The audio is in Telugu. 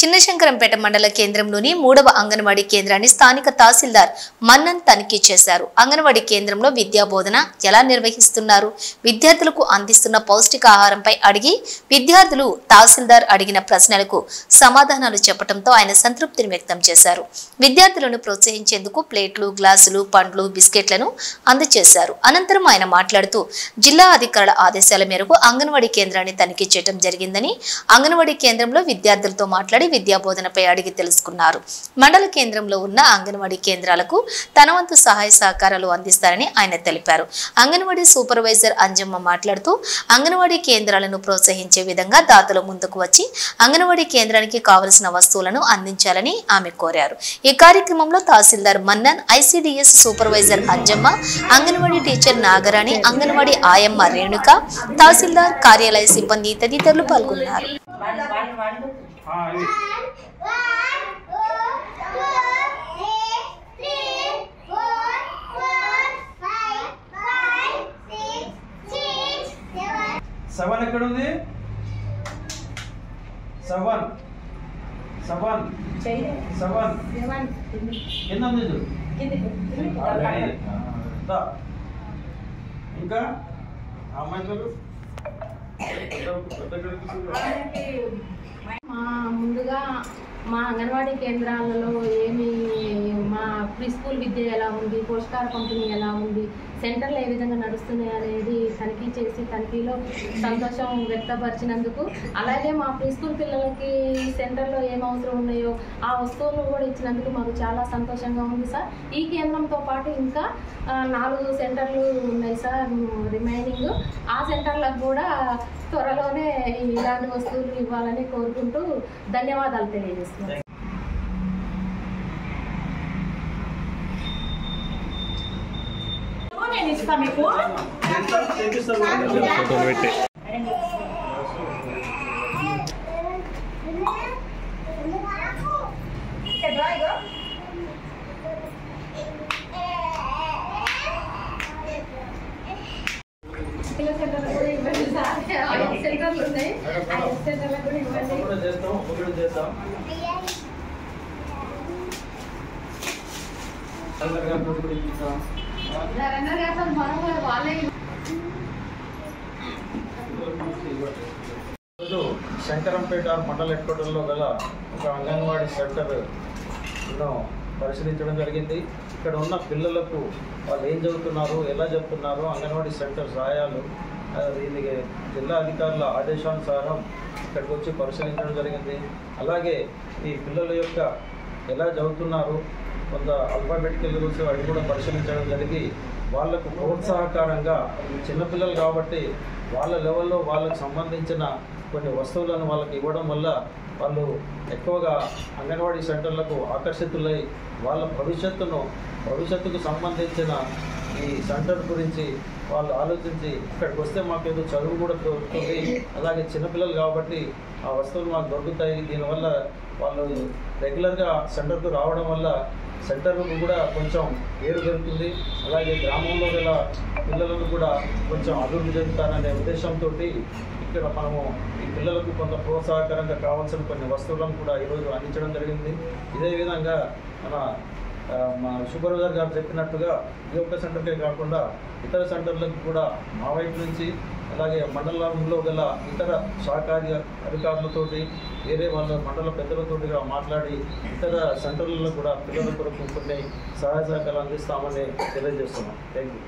చిన్నశంకరంపేట మండల కేంద్రంలోని 3వ అంగన్వాడీ కేంద్రాన్ని స్థానిక తహసీల్దార్ మన్నన్ తనిఖీ చేశారు. అంగన్వాడీ కేంద్రంలో విద్యా బోధన ఎలా నిర్వహిస్తున్నారు, విద్యార్థులకు అందిస్తున్న పౌష్టికాహారంపై అడిగి విద్యార్థులు తహసీల్దార్ అడిగిన ప్రశ్నలకు సమాధానాలు చెప్పడంతో ఆయన సంతృప్తిని వ్యక్తం చేశారు. విద్యార్థులను ప్రోత్సహించేందుకు ప్లేట్లు, గ్లాసులు, పండ్లు, బిస్కెట్లను అందజేశారు. అనంతరం ఆయన మాట్లాడుతూ జిల్లా అధికారుల ఆదేశాల మేరకు అంగన్వాడీ కేంద్రాన్ని తనిఖీ చేయడం జరిగిందని, అంగన్వాడీ కేంద్రంలో విద్యార్థులతో మాట్లాడి విద్యా బోధనపై అడిగి తెలుసుకున్నారు. మండల కేంద్రంలో ఉన్న అంగన్వాడీ కేంద్రాలకు తన వంతు సహాయ సహకారాలు అందిస్తారని ఆయన తెలిపారు. అంగన్వాడీ సూపర్వైజర్ అంజమ్మ మాట్లాడుతూ అంగన్వాడీ కేంద్రాలను ప్రోత్సహించే విధంగా దాతలు ముందుకు వచ్చి అంగన్వాడీ కేంద్రానికి కావలసిన వస్తువులను అందించాలని ఆమె కోరారు. ఈ కార్యక్రమంలో tahsildar Mannan, ICDS supervisor Anjamma, anganwadi teacher Nagarani, anganwadi ఆయమ్మ రేణుక, తహసీల్దార్ కార్యాలయ సిబ్బంది తదితరులు పాల్గొన్నారు. సెవెన్ ఎక్కడ ఉంది? సెవెన్ సెవెన్ సెవెన్ కింద ఉంది. ఇంకా అమ్మాయి ముందుగా మా అంగన్వాడీ కేంద్రాలలో మా ప్రీ స్కూల్ విద్య ఎలా ఉంది, పోషకాహార పంపిణీ ఎలా ఉంది, సెంటర్లు ఏ విధంగా నడుస్తున్నాయి అనేది తనిఖీ చేసి తనిఖీలో సంతోషం వ్యక్తపరిచినందుకు, అలాగే మా ప్రీ స్కూల్ పిల్లలకి సెంటర్లో ఏం అవసరం ఉన్నాయో ఆ వస్తువులు కూడా ఇచ్చినందుకు మాకు చాలా సంతోషంగా ఉంది సార్. ఈ కేంద్రంతో పాటు ఇంకా 4 సెంటర్లు ఉన్నాయి సార్ రిమైనింగ్. ఆ సెంటర్లకు కూడా త్వరలోనే ఇలాంటి వస్తువులు ఇవ్వాలని కోరుకుంటూ ధన్యవాదాలు తెలియజేస్తున్నాను. సెంటర్లు ఉన్నాయి, సెంటర్లకు కూడా ఇవ్వండి. శంకరంపేట మండల హెడ్ క్వార్టర్లో గల ఒక అంగన్వాడీ సెంటర్ను పరిశీలించడం జరిగింది. ఇక్కడ ఉన్న పిల్లలకు వాళ్ళు ఏం చదువుతున్నారు, ఎలా చెప్తున్నారు, అంగన్వాడీ సెంటర్ సహాయాలు దీనికి జిల్లా అధికారుల ఆదేశానుసారం ఇక్కడికి వచ్చి పరిశీలించడం జరిగింది. అలాగే ఈ పిల్లల యొక్క ఎలా చదువుతున్నారు, కొంత అల్ఫాబెటికల్ రూల్స్ అవి కూడా పరిశీలించడం జరిగి వాళ్లకు ప్రోత్సాహకరంగా చిన్నపిల్లలు కాబట్టి వాళ్ళ లెవెల్లో వాళ్ళకు సంబంధించిన కొన్ని వస్తువులను వాళ్ళకి ఇవ్వడం వల్ల వాళ్ళు ఎక్కువగా అంగన్వాడీ సెంటర్లకు ఆకర్షితులై వాళ్ళ భవిష్యత్తుకు సంబంధించిన ఈ సెంటర్ గురించి వాళ్ళు ఆలోచించి ఇక్కడికి వస్తే మాకు ఏదో చదువు కూడా దొరుకుతుంది, అలాగే చిన్నపిల్లలు కాబట్టి ఆ వస్తువులు మాకు దొరుకుతాయి, దీనివల్ల వాళ్ళు రెగ్యులర్గా సెంటర్కు రావడం వల్ల సెంటర్కు కూడా కొంచెం పేరు పెరుగుతుంది, అలాగే గ్రామంలో గల పిల్లలకు కూడా కొంచెం అభివృద్ధి చెందుతారనే ఉద్దేశంతో ఇక్కడ మనము ఈ పిల్లలకు కొంత ప్రోత్సాహకరంగా కావాల్సిన కొన్ని వస్తువులను కూడా ఈరోజు అందించడం జరిగింది. ఇదే విధంగా మా సూపర్వైజర్ గారు చెప్పినట్టుగా ఈ ఒక్క సెంటర్కే కాకుండా ఇతర సెంటర్లకు కూడా మా వైపు నుంచి, అలాగే మండలంలో గల ఇతర సహకారి అధికారులతోటి, వేరే వాళ్ళ మండల పెద్దలతోటిగా మాట్లాడి ఇతర సెంటర్లలో కూడా పిల్లల కొరకు కొన్ని సహాయ సహకారాలు అందిస్తామని తెలియజేస్తున్నాం. Thank you.